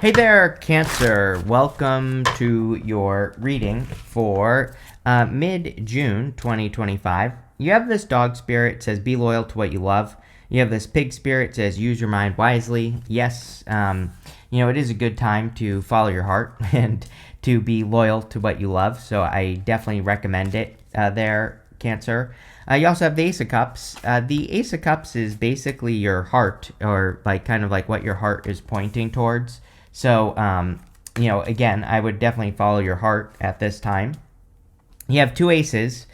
Hey there, Cancer. Welcome to your reading for mid-June 2025. You have this dog spirit, says be loyal to what you love. You have this pig spirit, says use your mind wisely. Yes, it is a good time to follow your heart and to be loyal to what you love. So I definitely recommend it there, Cancer. You also have the Ace of Cups. The Ace of Cups is basically your heart, or like kind of like what your heart is pointing towards. So, again, I would definitely follow your heart at this time. You have two aces,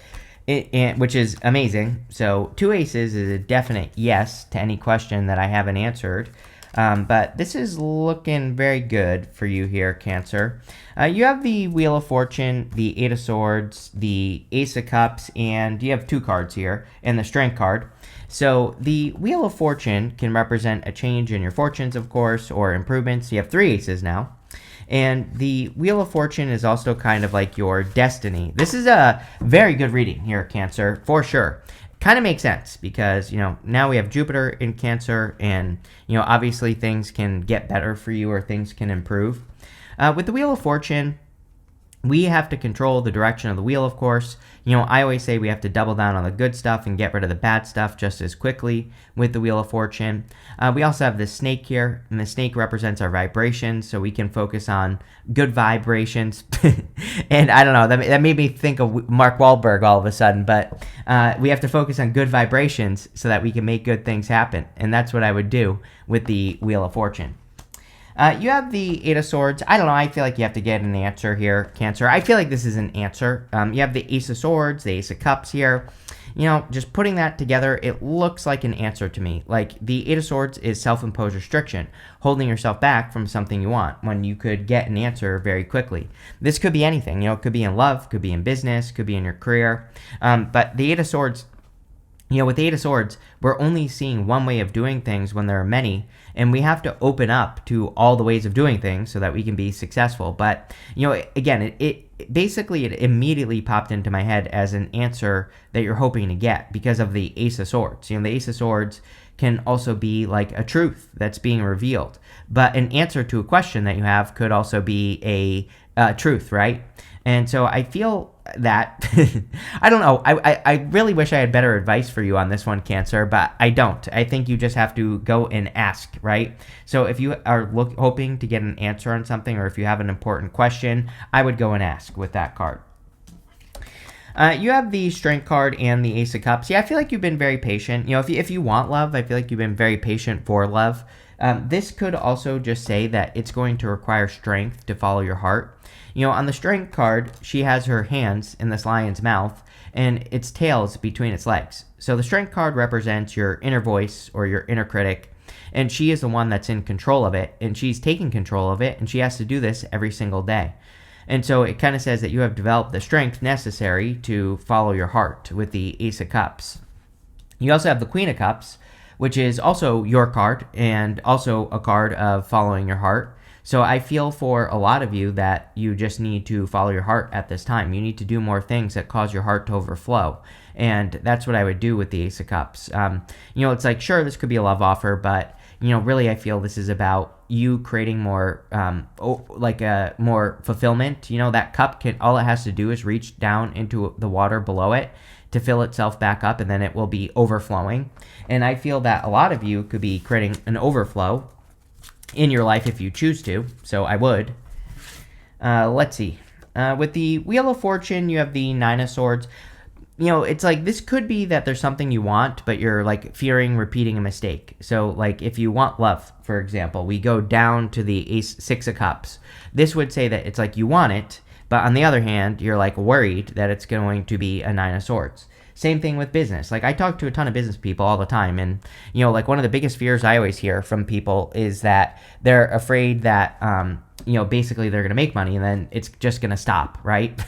which is amazing. So, two aces is a definite yes to any question that I haven't answered. But this is looking very good for you here, Cancer. You have the Wheel of Fortune, the Eight of Swords, the Ace of Cups, and you have two cards here, and the Strength card. So the Wheel of Fortune can represent a change in your fortunes, of course, or improvements. You have three aces now. And the Wheel of Fortune is also kind of like your destiny. This is a very good reading here, Cancer, for sure. Kind of makes sense because, now we have Jupiter in Cancer, and, obviously things can get better for you or things can improve. With the Wheel of Fortune, we have to control the direction of the wheel, of course. I always say we have to double down on the good stuff and get rid of the bad stuff just as quickly with the Wheel of Fortune. We also have the snake here, and the snake represents our vibrations, so we can focus on good vibrations. And I don't know, that made me think of Mark Wahlberg all of a sudden, but we have to focus on good vibrations so that we can make good things happen. And that's what I would do with the Wheel of Fortune. You have the Eight of Swords. I don't know. I feel like you have to get an answer here, Cancer. I feel like this is an answer. You have the Ace of Swords, the Ace of Cups here. Just putting that together, it looks like an answer to me. Like the Eight of Swords is self-imposed restriction, holding yourself back from something you want when you could get an answer very quickly. This could be anything. It could be in love, could be in business, could be in your career. But the Eight of Swords, with the Eight of Swords, we're only seeing one way of doing things when there are many, and we have to open up to all the ways of doing things so that we can be successful. But, again, it basically, it immediately popped into my head as an answer that you're hoping to get because of the Ace of Swords. The Ace of Swords can also be like a truth that's being revealed. But an answer to a question that you have could also be a truth, right? And so I feel that, I don't know, I really wish I had better advice for you on this one, Cancer, but I don't. I think you just have to go and ask, right? So if you are hoping to get an answer on something, or if you have an important question, I would go and ask with that card. You have the Strength card and the Ace of Cups. Yeah, I feel like you've been very patient. If you want love, I feel like you've been very patient for love. This could also just say that it's going to require strength to follow your heart. On the Strength card, she has her hands in this lion's mouth, and its tails between its legs. So the Strength card represents your inner voice or your inner critic, and she is the one that's in control of it, and she's taking control of it, and she has to do this every single day. And so it kind of says that you have developed the strength necessary to follow your heart with the Ace of Cups. You also have the Queen of Cups, which is also your card and also a card of following your heart. So I feel for a lot of you that you just need to follow your heart at this time. You need to do more things that cause your heart to overflow. And that's what I would do with the Ace of Cups. It's like, sure, this could be a love offer, but, really I feel this is about you creating more, more fulfillment. That cup all it has to do is reach down into the water below it to fill itself back up, and then it will be overflowing. And I feel that a lot of you could be creating an overflow in your life if you choose to, so I would. Let's see. With the Wheel of Fortune, you have the Nine of Swords. It's like this could be that there's something you want, but you're like fearing repeating a mistake. So like if you want love, for example, we go down to the Six of Cups. This would say that it's like you want it, but on the other hand, you're like worried that it's going to be a Nine of Swords. Same thing with business. Like I talk to a ton of business people all the time, and like one of the biggest fears I always hear from people is that they're afraid that basically they're going to make money and then it's just going to stop, right?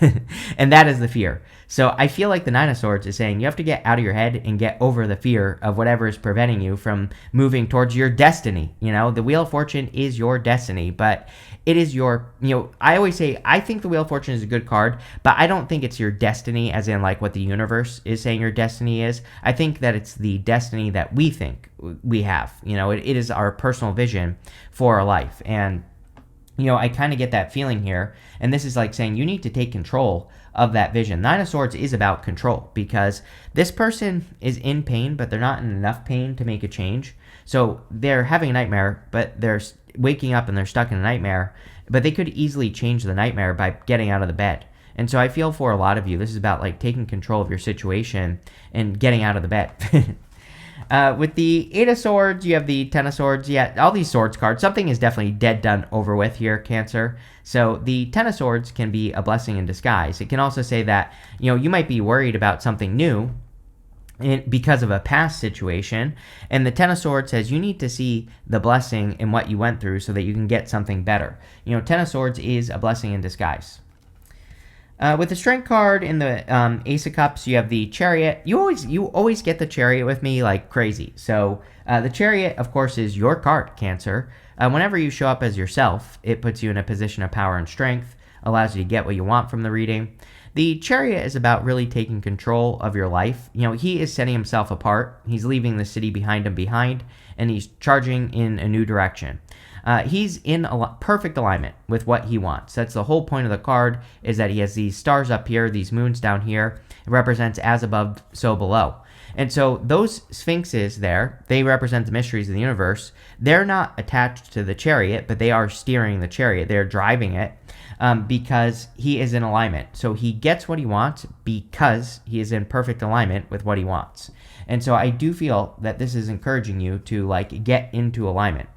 And that is the fear. So I feel like the Nine of Swords is saying you have to get out of your head and get over the fear of whatever is preventing you from moving towards your destiny. The Wheel of Fortune is your destiny, but it is your, I always say, I think the Wheel of Fortune is a good card, but I don't think it's your destiny as in like what the universe is saying your destiny is. I think that it's the destiny that we think we have. It is our personal vision for our life. And I kind of get that feeling here. And this is like saying you need to take control of that vision. Nine of Swords is about control because this person is in pain, but they're not in enough pain to make a change. So they're having a nightmare, but they're waking up and they're stuck in a nightmare. But they could easily change the nightmare by getting out of the bed. And so I feel for a lot of you, this is about like taking control of your situation and getting out of the bed. With the Eight of Swords, you have the Ten of Swords. Yeah, all these Swords cards. Something is definitely dead, done, over with here, Cancer. So the Ten of Swords can be a blessing in disguise. It can also say that, you might be worried about something new because of a past situation. And the Ten of Swords says you need to see the blessing in what you went through so that you can get something better. Ten of Swords is a blessing in disguise. With the Strength card in the Ace of Cups, you have the Chariot. You always get the Chariot with me like crazy. So the Chariot, of course, is your card, Cancer. Whenever you show up as yourself, it puts you in a position of power and strength, allows you to get what you want from the reading. The Chariot is about really taking control of your life. He is setting himself apart. He's leaving the city behind him, and he's charging in a new direction. He's in perfect alignment with what he wants. That's the whole point of the card, is that he has these stars up here, these moons down here. It represents as above, so below. And so those sphinxes there, they represent the mysteries of the universe. They're not attached to the chariot, but they are steering the chariot. They're driving it because he is in alignment. So he gets what he wants because he is in perfect alignment with what he wants. And so I do feel that this is encouraging you to get into alignment.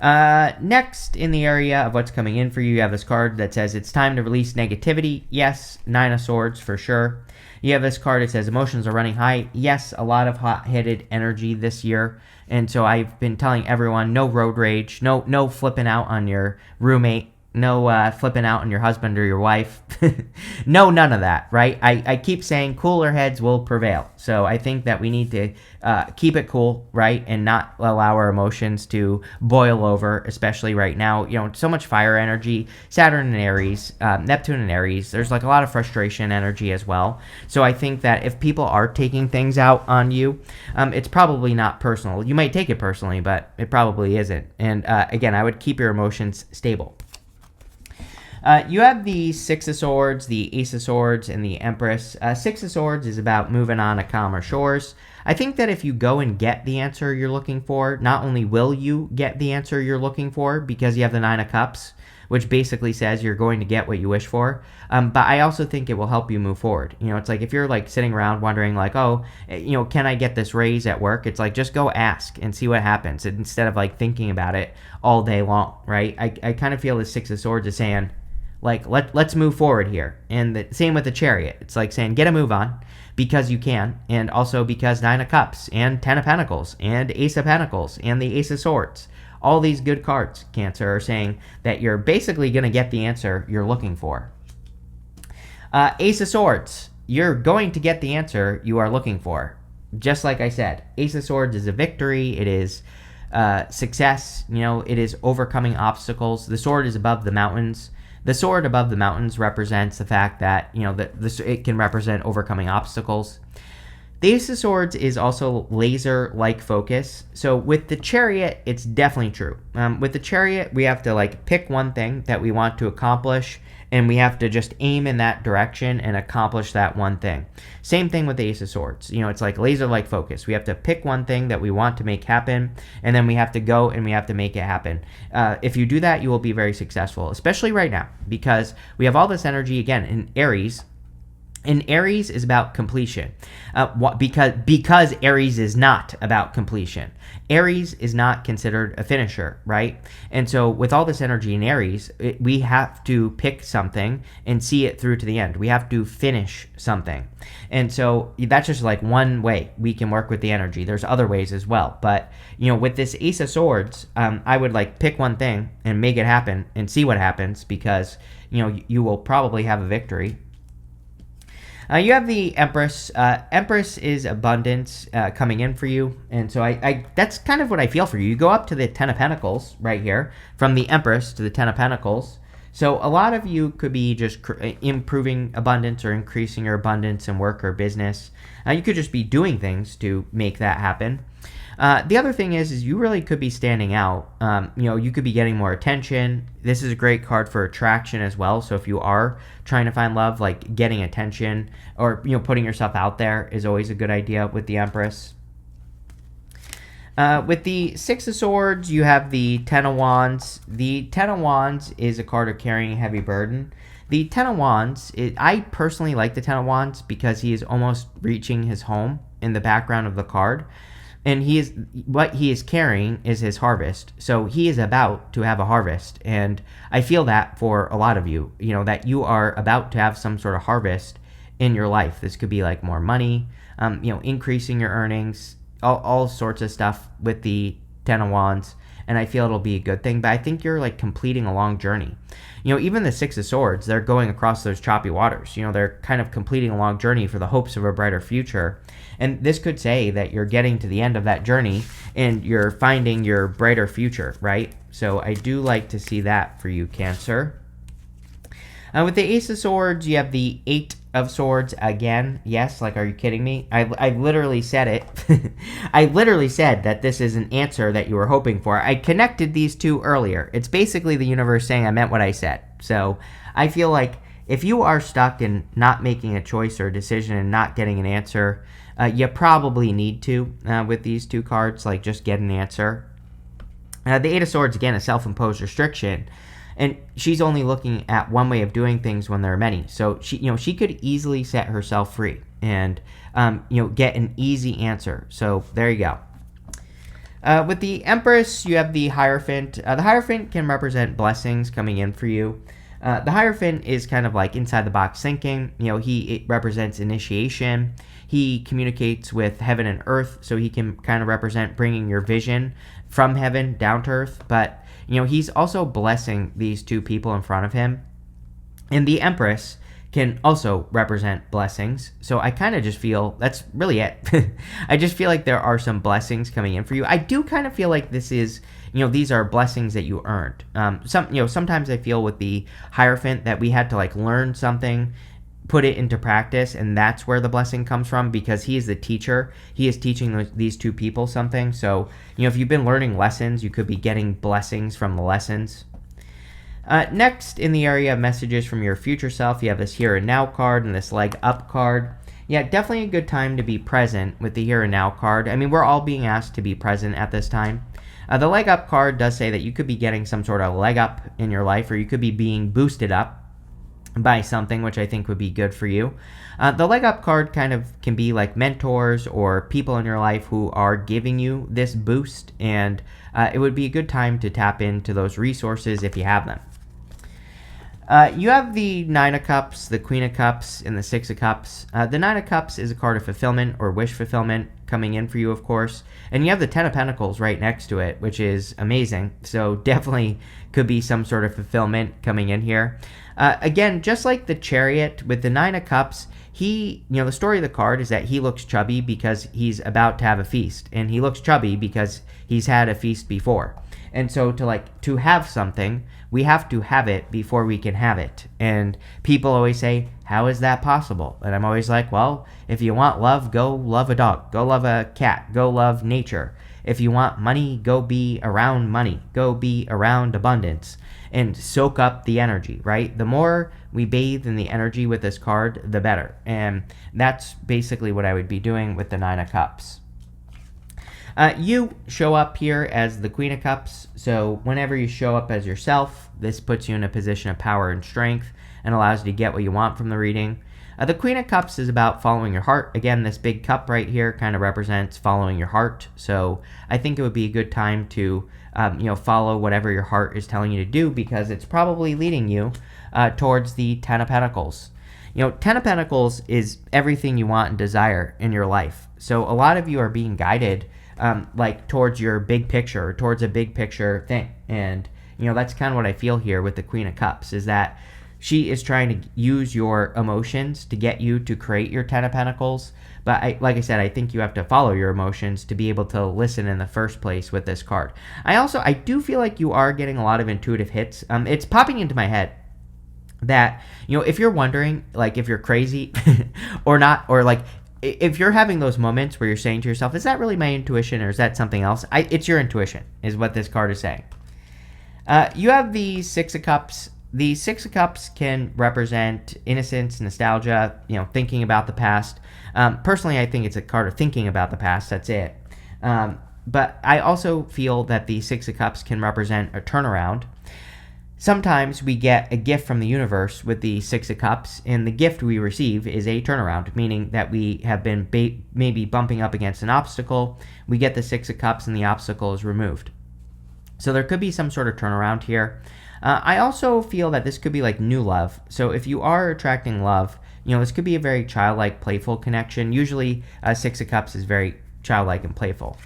Next, in the area of what's coming in for you, you have this card that says it's time to release negativity. Yes, Nine of Swords for sure. You have this card that says emotions are running high. Yes, a lot of hot-headed energy this year. And so I've been telling everyone, no road rage, no flipping out on your roommate, no flipping out on your husband or your wife. No, none of that, right? I keep saying cooler heads will prevail. So I think that we need to keep it cool, right? And not allow our emotions to boil over, especially right now. So much fire energy, Saturn and Aries, Neptune and Aries. There's a lot of frustration energy as well. So I think that if people are taking things out on you, it's probably not personal. You might take it personally, but it probably isn't. And again, I would keep your emotions stable. You have the Six of Swords, the Ace of Swords, and the Empress. Six of Swords is about moving on to calmer shores. I think that if you go and get the answer you're looking for, not only will you get the answer you're looking for because you have the Nine of Cups, which basically says you're going to get what you wish for, but I also think it will help you move forward. It's like if you're sitting around wondering can I get this raise at work? It's just go ask and see what happens instead of thinking about it all day long, right? I kind of feel the Six of Swords is saying, let's move forward here. And the same with the Chariot. It's saying get a move on because you can, and also because Nine of Cups and Ten of Pentacles and Ace of Pentacles and the Ace of Swords, all these good cards, Cancer, are saying that you're basically going to get the answer you're looking for. Ace of Swords, you're going to get the answer you are looking for. Just like I said, Ace of Swords is a victory. It is success. It is overcoming obstacles. The sword is above the mountains. The sword above the mountains represents the fact that, it can represent overcoming obstacles. The Ace of Swords is also laser-like focus. So with the Chariot, it's definitely true. With the Chariot, we have to pick one thing that we want to accomplish, and we have to just aim in that direction and accomplish that one thing. Same thing with the Ace of Swords. It's laser-like focus. We have to pick one thing that we want to make happen, and then we have to go and we have to make it happen. If you do that, you will be very successful, especially right now, because we have all this energy, again, in Aries. And Aries is about completion because Aries is not about completion. Aries is not considered a finisher, right? And so with all this energy in Aries, we have to pick something and see it through to the end. We have to finish something. And so that's just one way we can work with the energy. There's other ways as well. But, with this Ace of Swords, I would pick one thing and make it happen and see what happens because, you will probably have a victory. You have the Empress. Empress is abundance coming in for you. And so that's kind of what I feel for you. You go up to the Ten of Pentacles right here, from the Empress to the Ten of Pentacles. So a lot of you could be just improving abundance or increasing your abundance in work or business. You could just be doing things to make that happen. The other thing is you really could be standing out. You could be getting more attention. This is a great card for attraction as well. So if you are trying to find love, like getting attention or, putting yourself out there is always a good idea with the Empress. With the Six of Swords, you have the Ten of Wands. The Ten of Wands is a card of carrying a heavy burden. The Ten of Wands, I personally like the Ten of Wands because he is almost reaching his home in the background of the card. And what he is carrying is his harvest. So he is about to have a harvest. And I feel that for a lot of you, that you are about to have some sort of harvest in your life. This could be like more money, increasing your earnings, all sorts of stuff with the Ten of Wands. And I feel it'll be a good thing. But I think you're like completing a long journey. Even the Six of Swords, they're going across those choppy waters. They're kind of completing a long journey for the hopes of a brighter future. And this could say that you're getting to the end of that journey and you're finding your brighter future, right? So I do like to see that for you, Cancer. With the Ace of Swords, you have the Eight of Swords again. Yes, are you kidding me? I literally said it. I literally said that this is an answer that you were hoping for. I connected these two earlier. It's basically the universe saying I meant what I said. So I feel like if you are stuck in not making a choice or a decision and not getting an answer, you probably need to, with these two cards, just get an answer. The Eight of Swords, again, a self-imposed restriction. And she's only looking at one way of doing things when there are many. So she could easily set herself free and get an easy answer. So there you go. With the Empress, you have the Hierophant. The Hierophant can represent blessings coming in for you. The Hierophant is kind of like inside the box thinking. It represents initiation. He communicates with heaven and earth, so he can kind of represent bringing your vision from heaven down to earth. But he's also blessing these two people in front of him. And the Empress can also represent blessings. So I kind of just feel that's really it. I just feel like there are some blessings coming in for you. I do kind of feel like this is, these are blessings that you earned. Sometimes I feel with the Hierophant that we had to learn something, put it into practice, and that's where the blessing comes from because he is the teacher. He is teaching these two people something. So, if you've been learning lessons, you could be getting blessings from the lessons. Next, in the area of messages from your future self, you have this Here and Now card and this Leg Up card. Yeah, definitely a good time to be present with the Here and Now card. I mean, we're all being asked to be present at this time. The Leg Up card does say that you could be getting some sort of leg up in your life, or you could be being boosted up by something, which I think would be good for you. The Leg Up card kind of can be like mentors or people in your life who are giving you this boost, and it would be a good time to tap into those resources if you have them. You have the Nine of Cups, the Queen of Cups, and the Six of Cups. The Nine of Cups is a card of fulfillment or wish fulfillment coming in for you, of course. And you have the Ten of Pentacles right next to it, which is amazing. So definitely could be some sort of fulfillment coming in here. Again, just like the Chariot with the Nine of Cups, the story of the card is that he looks chubby because he's about to have a feast. And he looks chubby because he's had a feast before. And so to have something, we have to have it before we can have it. And people always say, how is that possible? And I'm always like, well, if you want love, go love a dog. Go love a cat. Go love nature. If you want money, go be around money. Go be around abundance. And soak up the energy, right? The more we bathe in the energy with this card, the better. And that's basically what I would be doing with the Nine of Cups. You show up here as the Queen of Cups, so whenever you show up as yourself, this puts you in a position of power and strength and allows you to get what you want from the reading. The Queen of Cups is about following your heart. Again, this big cup right here kind of represents following your heart, so I think it would be a good time to follow whatever your heart is telling you to do because it's probably leading you towards the Ten of Pentacles. Ten of Pentacles is everything you want and desire in your life, so a lot of you are being guided towards your big picture, or towards a big picture thing. And, that's kind of what I feel here with the Queen of Cups, is that she is trying to use your emotions to get you to create your Ten of Pentacles. But like I said, I think you have to follow your emotions to be able to listen in the first place with this card. I do feel like you are getting a lot of intuitive hits. It's popping into my head that, if you're wondering, if you're crazy or not, or if you're having those moments where you're saying to yourself, is that really my intuition or is that something else? It's your intuition is what this card is saying. You have the Six of Cups. The Six of Cups can represent innocence, nostalgia, thinking about the past. Personally, I think it's a card of thinking about the past. That's it. But I also feel that the Six of Cups can represent a turnaround. Sometimes we get a gift from the universe with the Six of Cups, and the gift we receive is a turnaround, meaning that we have been maybe bumping up against an obstacle. We get the Six of Cups, and the obstacle is removed. So there could be some sort of turnaround here. I also feel that this could be like new love. So if you are attracting love, this could be a very childlike, playful connection. Usually, Six of Cups is very childlike and playful.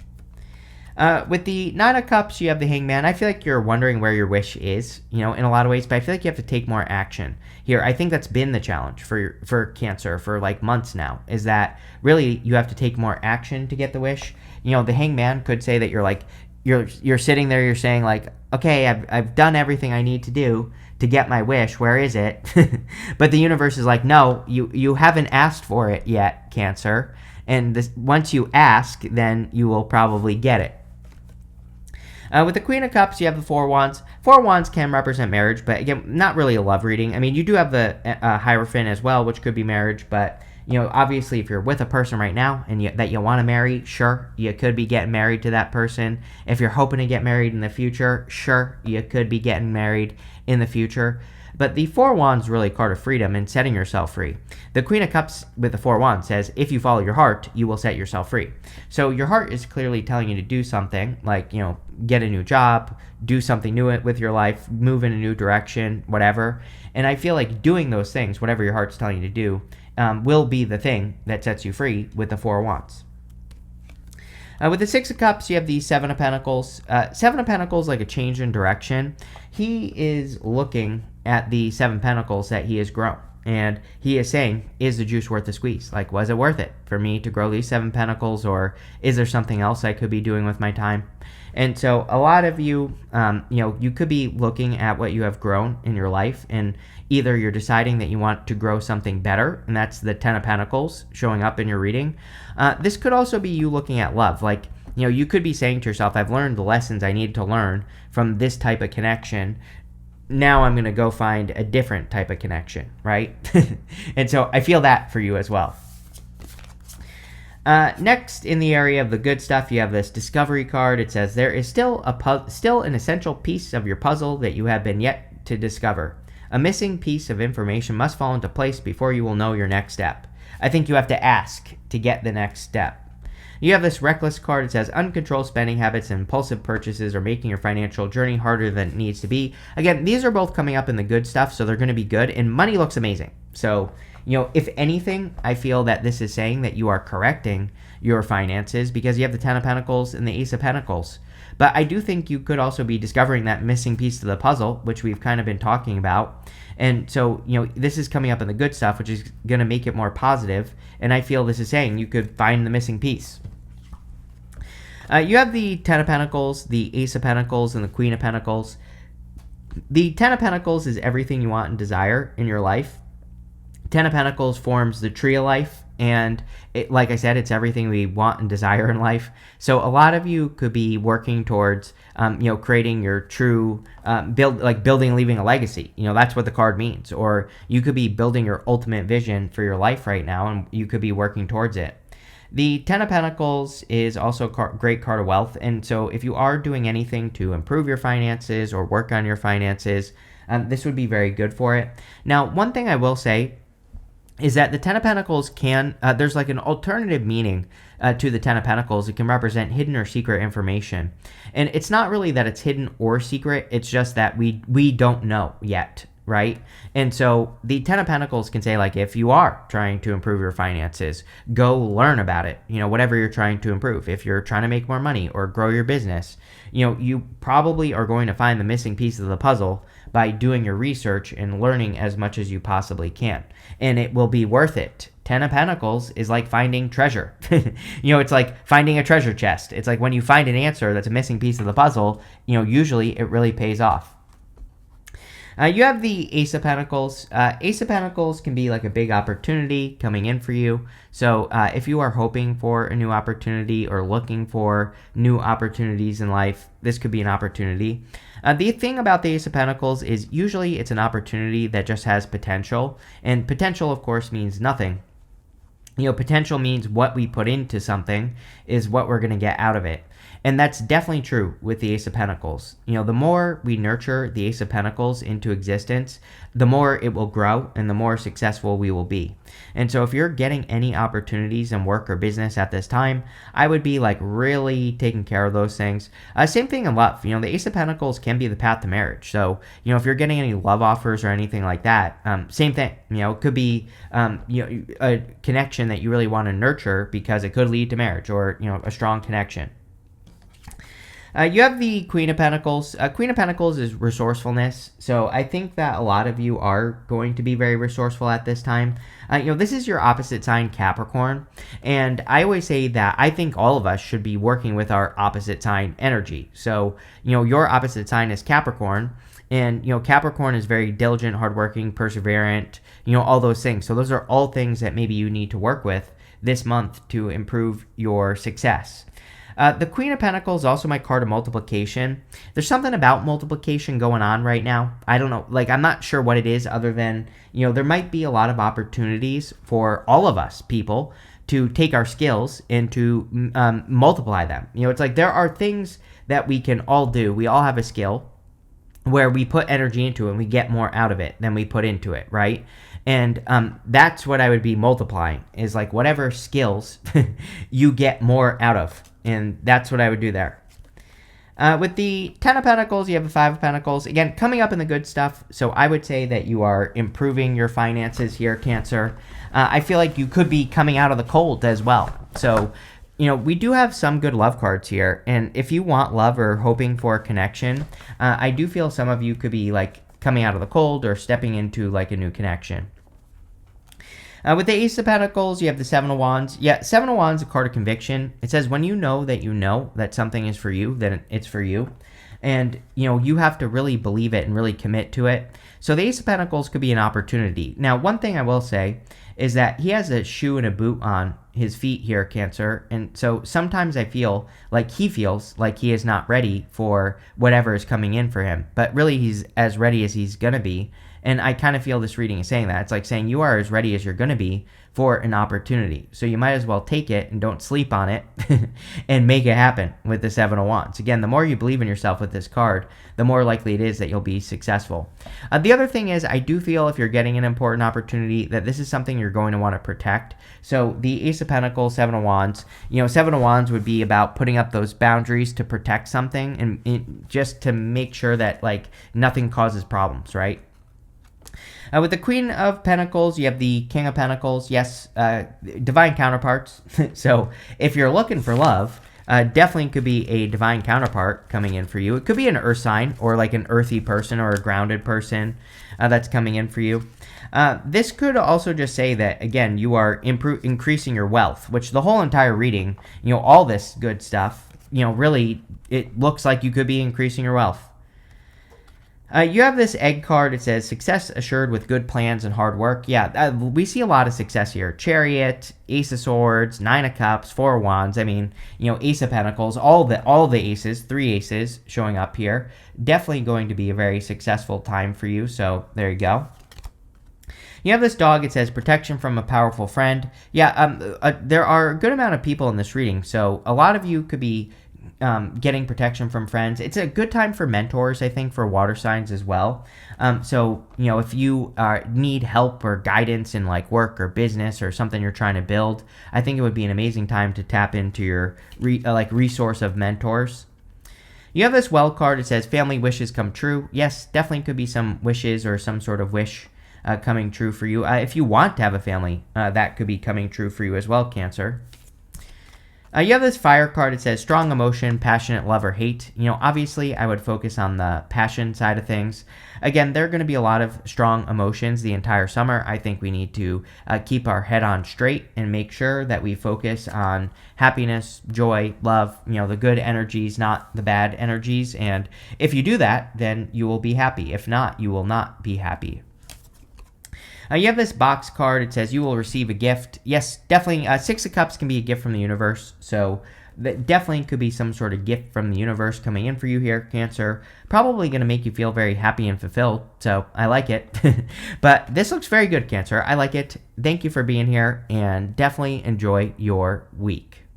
With the Nine of Cups, you have the Hangman. I feel like you're wondering where your wish is, in a lot of ways, but I feel like you have to take more action here. I think that's been the challenge for Cancer for like months now, is that really you have to take more action to get the wish. The Hangman could say that you're sitting there, you're saying like, okay, I've done everything I need to do to get my wish. Where is it? But the universe is like, no, you haven't asked for it yet, Cancer. And once you ask, then you will probably get it. With the Queen of Cups, you have the Four Wands. Four Wands can represent marriage, but again, not really a love reading. I mean, you do have the Hierophant as well, which could be marriage, but obviously if you're with a person right now and that you want to marry, sure, you could be getting married to that person. If you're hoping to get married in the future, sure, you could be getting married in the future. But the Four Wands really a card of freedom and setting yourself free. The Queen of Cups with the Four Wands says, if you follow your heart, you will set yourself free. So your heart is clearly telling you to do something, like, get a new job, do something new with your life, move in a new direction, whatever. And I feel like doing those things, whatever your heart's telling you to do, will be the thing that sets you free with the Four Wands. With the Six of Cups, you have the Seven of Pentacles. Seven of Pentacles, like a change in direction. He is looking at the Seven Pentacles that he has grown. And he is saying, is the juice worth the squeeze? Like, was it worth it for me to grow these Seven Pentacles? Or is there something else I could be doing with my time? And so a lot of you, you could be looking at what you have grown in your life, and either you're deciding that you want to grow something better, and that's the Ten of Pentacles showing up in your reading. This could also be you looking at love. Like, you could be saying to yourself, I've learned the lessons I need to learn from this type of connection. Now I'm going to go find a different type of connection, right? And so I feel that for you as well. Next, in the area of the good stuff, you have this discovery card. It says, there is still an essential piece of your puzzle that you have been yet to discover. A missing piece of information must fall into place before you will know your next step. I think you have to ask to get the next step. You have this reckless card. It says, uncontrolled spending habits and impulsive purchases are making your financial journey harder than it needs to be. Again, these are both coming up in the good stuff, so they're going to be good, and money looks amazing. So, if anything, I feel that this is saying that you are correcting your finances because you have the Ten of Pentacles and the Ace of Pentacles. But I do think you could also be discovering that missing piece to the puzzle, which we've kind of been talking about. And so, this is coming up in the good stuff, which is going to make it more positive. And I feel this is saying you could find the missing piece. You have the Ten of Pentacles, the Ace of Pentacles, and the Queen of Pentacles. The Ten of Pentacles is everything you want and desire in your life. Ten of Pentacles forms the tree of life, and like I said, it's everything we want and desire in life. So a lot of you could be working towards, creating your true building and leaving a legacy. That's what the card means. Or you could be building your ultimate vision for your life right now, and you could be working towards it. The Ten of Pentacles is also a great card of wealth, and so if you are doing anything to improve your finances or work on your finances, this would be very good for it. Now, one thing I will say is that the Ten of Pentacles there's like an alternative meaning to the Ten of Pentacles. It can represent hidden or secret information. And it's not really that it's hidden or secret, it's just that we don't know yet, right? And so the Ten of Pentacles can say, like, if you are trying to improve your finances, go learn about it, whatever you're trying to improve. If you're trying to make more money or grow your business, you probably are going to find the missing piece of the puzzle by doing your research and learning as much as you possibly can. And it will be worth it. Ten of Pentacles is like finding treasure. It's like finding a treasure chest. It's like when you find an answer that's a missing piece of the puzzle, usually it really pays off. You have the Ace of Pentacles. Ace of Pentacles can be like a big opportunity coming in for you. So if you are hoping for a new opportunity or looking for new opportunities in life, this could be an opportunity. The thing about the Ace of Pentacles is usually it's an opportunity that just has potential. And potential, of course, means nothing. Potential means what we put into something is what we're going to get out of it. And that's definitely true with the Ace of Pentacles. The more we nurture the Ace of Pentacles into existence, the more it will grow and the more successful we will be. And so if you're getting any opportunities in work or business at this time, I would be like really taking care of those things. Same thing in love. The Ace of Pentacles can be the path to marriage. So, if you're getting any love offers or anything like that, same thing. It could be, a connection that you really want to nurture because it could lead to marriage or, a strong connection. You have the Queen of Pentacles. Queen of Pentacles is resourcefulness. So I think that a lot of you are going to be very resourceful at this time. This is your opposite sign, Capricorn. And I always say that I think all of us should be working with our opposite sign energy. So, your opposite sign is Capricorn. And, Capricorn is very diligent, hardworking, perseverant, all those things. So those are all things that maybe you need to work with this month to improve your success. The Queen of Pentacles is also my card of multiplication. There's something about multiplication going on right now. I don't know. I'm not sure what it is other than, there might be a lot of opportunities for all of us people to take our skills and to multiply them. It's like there are things that we can all do. We all have a skill where we put energy into it and we get more out of it than we put into it, right? And that's what I would be multiplying, is like whatever skills you get more out of. And that's what I would do there. With the 10 of Pentacles, you have the 5 of Pentacles. Again, coming up in the good stuff. So I would say that you are improving your finances here, Cancer. I feel like you could be coming out of the cold as well. So, we do have some good love cards here. And if you want love or hoping for a connection, I do feel some of you could be like coming out of the cold or stepping into like a new connection. With the Ace of Pentacles, you have the 7 of Wands. Yeah, 7 of Wands is a card of conviction. It says when you know that something is for you, then it's for you. And, you have to really believe it and really commit to it. So the Ace of Pentacles could be an opportunity. Now, one thing I will say is that he has a shoe and a boot on his feet here, Cancer. And so sometimes I feel like he feels like he is not ready for whatever is coming in for him. But really, he's as ready as he's going to be. And I kind of feel this reading is saying that. It's like saying you are as ready as you're going to be for an opportunity. So you might as well take it and don't sleep on it and make it happen with the 7 of Wands. Again, the more you believe in yourself with this card, the more likely it is that you'll be successful. The other thing is I do feel if you're getting an important opportunity that this is something you're going to want to protect. So the Ace of Pentacles, 7 of Wands, 7 of Wands would be about putting up those boundaries to protect something and just to make sure that like nothing causes problems, right? With the Queen of Pentacles, you have the King of Pentacles. Yes, divine counterparts. So if you're looking for love, definitely could be a divine counterpart coming in for you. It could be an earth sign or like an earthy person or a grounded person that's coming in for you. This could also just say that, again, you are increasing your wealth, which the whole entire reading, all this good stuff, really, it looks like you could be increasing your wealth. You have this egg card. It says success assured with good plans and hard work. Yeah, we see a lot of success here. Chariot, Ace of Swords, 9 of Cups, 4 of Wands. I mean, Ace of Pentacles, all the aces, 3 aces showing up here. Definitely going to be a very successful time for you. So there you go. You have this dog. It says protection from a powerful friend. Yeah, there are a good amount of people in this reading. So a lot of you could be getting protection from friends. It's a good time for mentors, I think, for water signs as well. So, if you need help or guidance in like work or business or something you're trying to build, I think it would be an amazing time to tap into your resource of mentors. You have this well card. It says family wishes come true. Yes, definitely could be some wishes or some sort of wish coming true for you. If you want to have a family, that could be coming true for you as well, Cancer. You have this fire card. It says strong emotion, passionate love or hate. Obviously, I would focus on the passion side of things. Again, there are going to be a lot of strong emotions the entire summer. I think we need to keep our head on straight and make sure that we focus on happiness, joy, love, the good energies, not the bad energies. And if you do that, then you will be happy. If not, you will not be happy. You have this box card. It says you will receive a gift. Yes, definitely. Six of Cups can be a gift from the universe. So that definitely could be some sort of gift from the universe coming in for you here, Cancer. Probably going to make you feel very happy and fulfilled. So I like it. But this looks very good, Cancer. I like it. Thank you for being here and definitely enjoy your week.